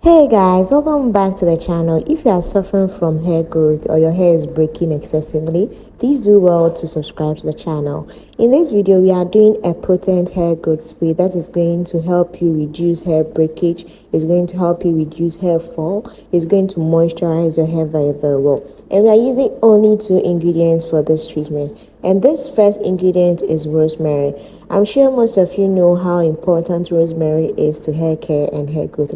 Hey guys, welcome back to the channel. If you are suffering from hair growth or your hair is breaking excessively, please do well to subscribe to the channel. In this video, we are doing a potent hair growth spray that is going to help you reduce hair breakage, is going to help you reduce hair fall, is going to moisturize your hair very well. And we are using only 2 ingredients for this treatment. And this first ingredient is rosemary. I'm sure most of you know how important rosemary is to hair care and hair growth.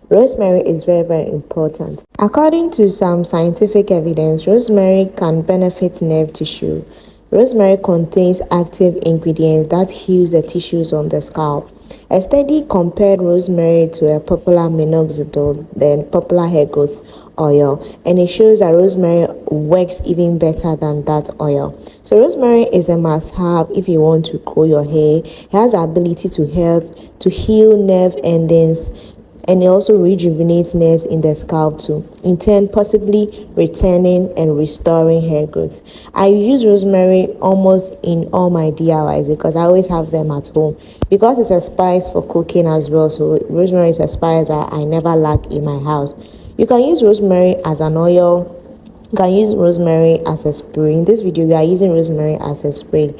Rosemary is very important. According to some scientific evidence, rosemary can benefit nerve tissue. Rosemary contains active ingredients that heals the tissues on the scalp. A study compared rosemary to a popular minoxidil, then popular hair growth oil, and it shows that rosemary works even better than that oil. So rosemary is a must-have if you want to grow your hair. It has the ability to help to heal nerve endings, and it also rejuvenates nerves in the scalp too, in turn possibly returning and restoring hair growth. I use rosemary almost in all my DIYs because I always have them at home, because it's a spice for cooking as well. So rosemary is a spice that I never lack in my house. You can use rosemary as an oil, you can use rosemary as a spray. In this video we are using rosemary as a spray.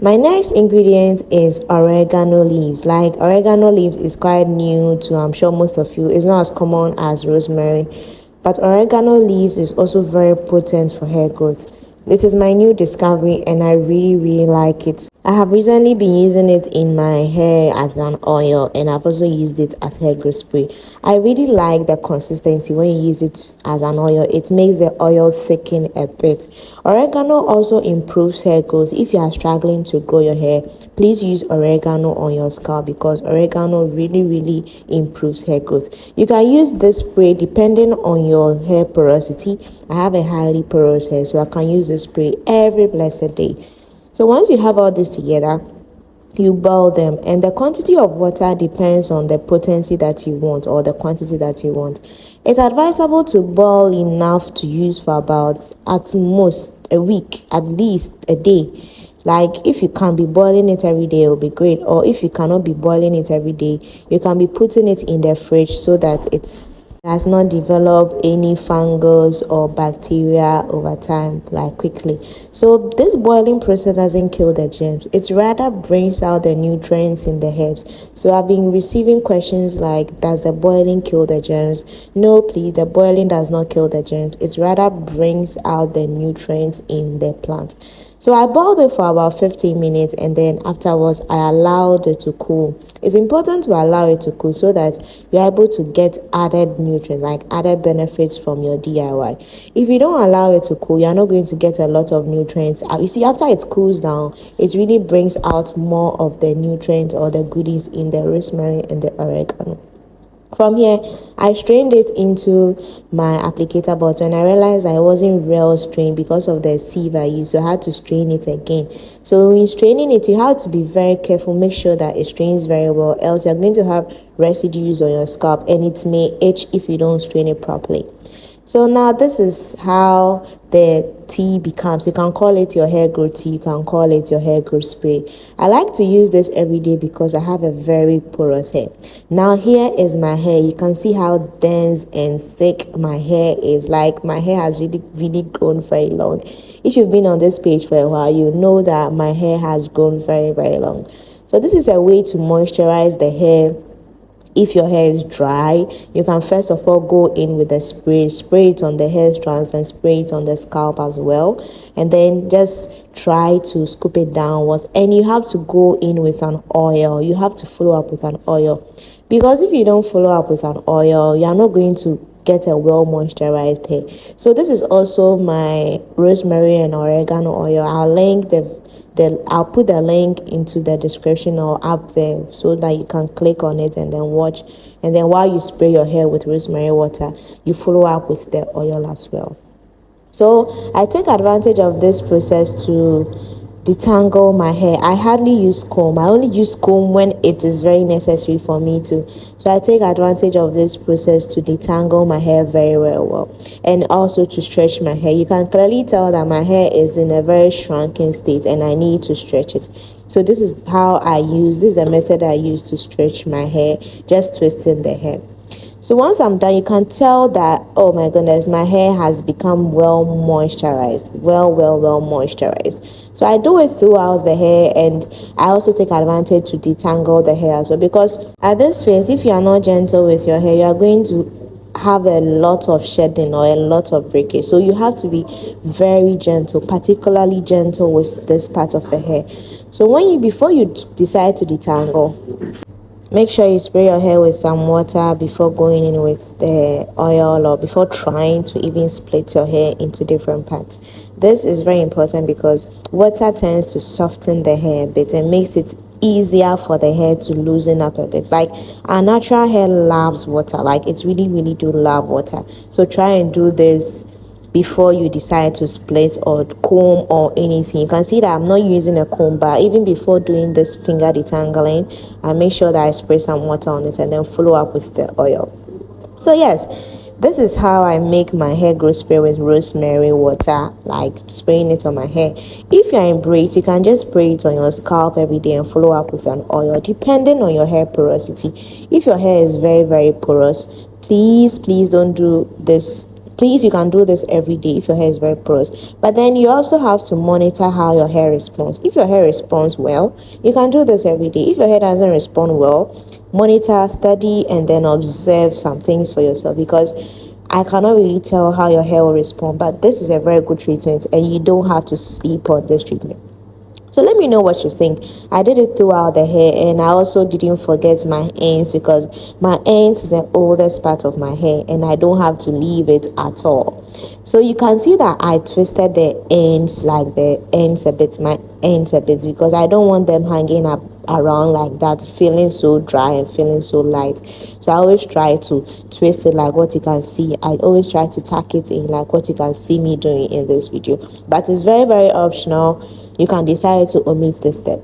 My next ingredient is oregano leaves. Oregano leaves is quite new to, I'm sure, most of you. It's not as common as rosemary, but oregano leaves is also very potent for hair growth. It is my new discovery and I really like it. I have recently been using it in my hair as an oil, and I've also used it as hair growth spray. I really like the consistency when you use it as an oil. It makes the oil thicken a bit. Oregano also improves hair growth. If you are struggling to grow your hair, please use oregano on your scalp because oregano really improves hair growth. You can use this spray depending on your hair porosity. I have a highly porous hair, so I can use this spray every blessed day. So once you have all this together, you boil them, and the quantity of water depends on the potency that you want or the quantity that you want. It's advisable to boil enough to use for about at most a week, at least a day. If you can be boiling it every day, it will be great. Or if you cannot be boiling it every day, you can be putting it in the fridge so that it does not develop any fungus or bacteria over time, quickly. So this boiling process doesn't kill the germs. It rather brings out the nutrients in the herbs. So I've been receiving questions like, does the boiling kill the germs? No, please, the boiling does not kill the germs. It rather brings out the nutrients in the plant. So I boiled it for about 15 minutes, and then afterwards I allowed it to cool. It's important to allow it to cool so that you're able to get added nutrients, added benefits from your DIY. If you don't allow it to cool, you're not going to get a lot of nutrients. You see, after it cools down, it really brings out more of the nutrients or the goodies in the rosemary and the oregano. From here, I strained it into my applicator bottle, and I realized I wasn't real strained because of the sieve I used, so I had to strain it again. So when straining it, you have to be very careful, make sure that it strains very well, else you're going to have residues on your scalp and it may itch if you don't strain it properly. So now this is how the tea becomes. You can call it your hair growth tea, you can call it your hair growth spray. I like to use this every day because I have a very porous hair. Now here is my hair. You can see how dense and thick my hair is. My hair has really grown very long. If you've been on this page for a while, you know that my hair has grown very long. So this is a way to moisturize the hair. If your hair is dry, you can first of all go in with a spray it on the hair strands and spray it on the scalp as well, and then just try to scoop it downwards. And you have to go in with an oil. You have to follow up with an oil, because if you don't follow up with an oil, you are not going to get a well moisturized hair. So this is also my rosemary and oregano oil. I'll put the link into the description or up there so that you can click on it and then watch. And then while you spray your hair with rosemary water, you follow up with the oil as well. So I take advantage of this process to detangle my hair. I hardly use comb. I only use comb when it is very necessary for me to. So I take advantage of this process to detangle my hair very well, and also to stretch my hair. You can clearly tell that my hair is in a very shrunken state and I need to stretch it. So this is the method I use to stretch my hair, just twisting the hair. So once I'm done, you can tell that, oh my goodness, my hair has become well moisturized, well moisturized. So I do it throughout the hair, and I also take advantage to detangle the hair as well, because at this phase, if you are not gentle with your hair, you are going to have a lot of shedding or a lot of breakage. So you have to be very gentle, particularly gentle with this part of the hair. So before you decide to detangle, make sure you spray your hair with some water before going in with the oil, or before trying to even split your hair into different parts. This is very important because water tends to soften the hair a bit and makes it easier for the hair to loosen up a bit. Like, our natural hair loves water. Like, it's really do love water. So try and do this before you decide to split or comb or anything. You can see that I'm not using a comb, but even before doing this finger detangling, I make sure that I spray some water on it and then follow up with the oil. So yes, this is how I make my hair growth spray with rosemary water, like spraying it on my hair. If you're in braids, you can just spray it on your scalp every day and follow up with an oil, depending on your hair porosity. If your hair is very porous, please don't do this. Please, you can do this every day if your hair is very porous. But then you also have to monitor how your hair responds. If your hair responds well, you can do this every day. If your hair doesn't respond well, monitor, study, and then observe some things for yourself, because I cannot really tell how your hair will respond. But this is a very good treatment, and you don't have to sleep on this treatment. So let me know what you think. I did it throughout the hair, and I also didn't forget my ends, because my ends is the oldest part of my hair and I don't have to leave it at all. So you can see that I twisted the ends, like the ends a bit, my ends a bit, because I don't want them hanging up around like that, feeling so dry and feeling so light. So I always try to twist it like what you can see. I always try to tack it in like what you can see me doing in this video, but it's very optional. You can decide to omit this step.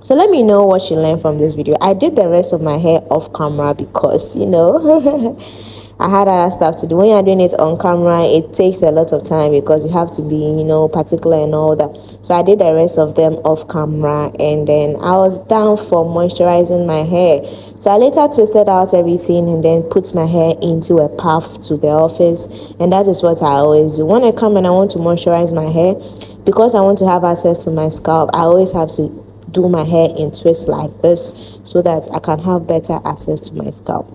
So let me know what you learned from this video. I did the rest of my hair off camera because I had other stuff to do. When you're doing it on camera, it takes a lot of time because you have to be particular and all that. So I did the rest of them off camera, and then I was down for moisturizing my hair. So I later twisted out everything and then put my hair into a puff to the office, and that is what I always do. When I come and I want to moisturize my hair, because I want to have access to my scalp, I always have to do my hair in twists like this so that I can have better access to my scalp.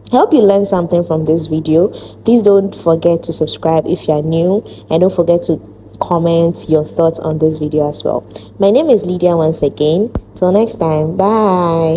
I hope you learned something from this video. Please don't forget to subscribe if you are new, and don't forget to comment your thoughts on this video as well. My name is Lydia once again. Till next time, bye.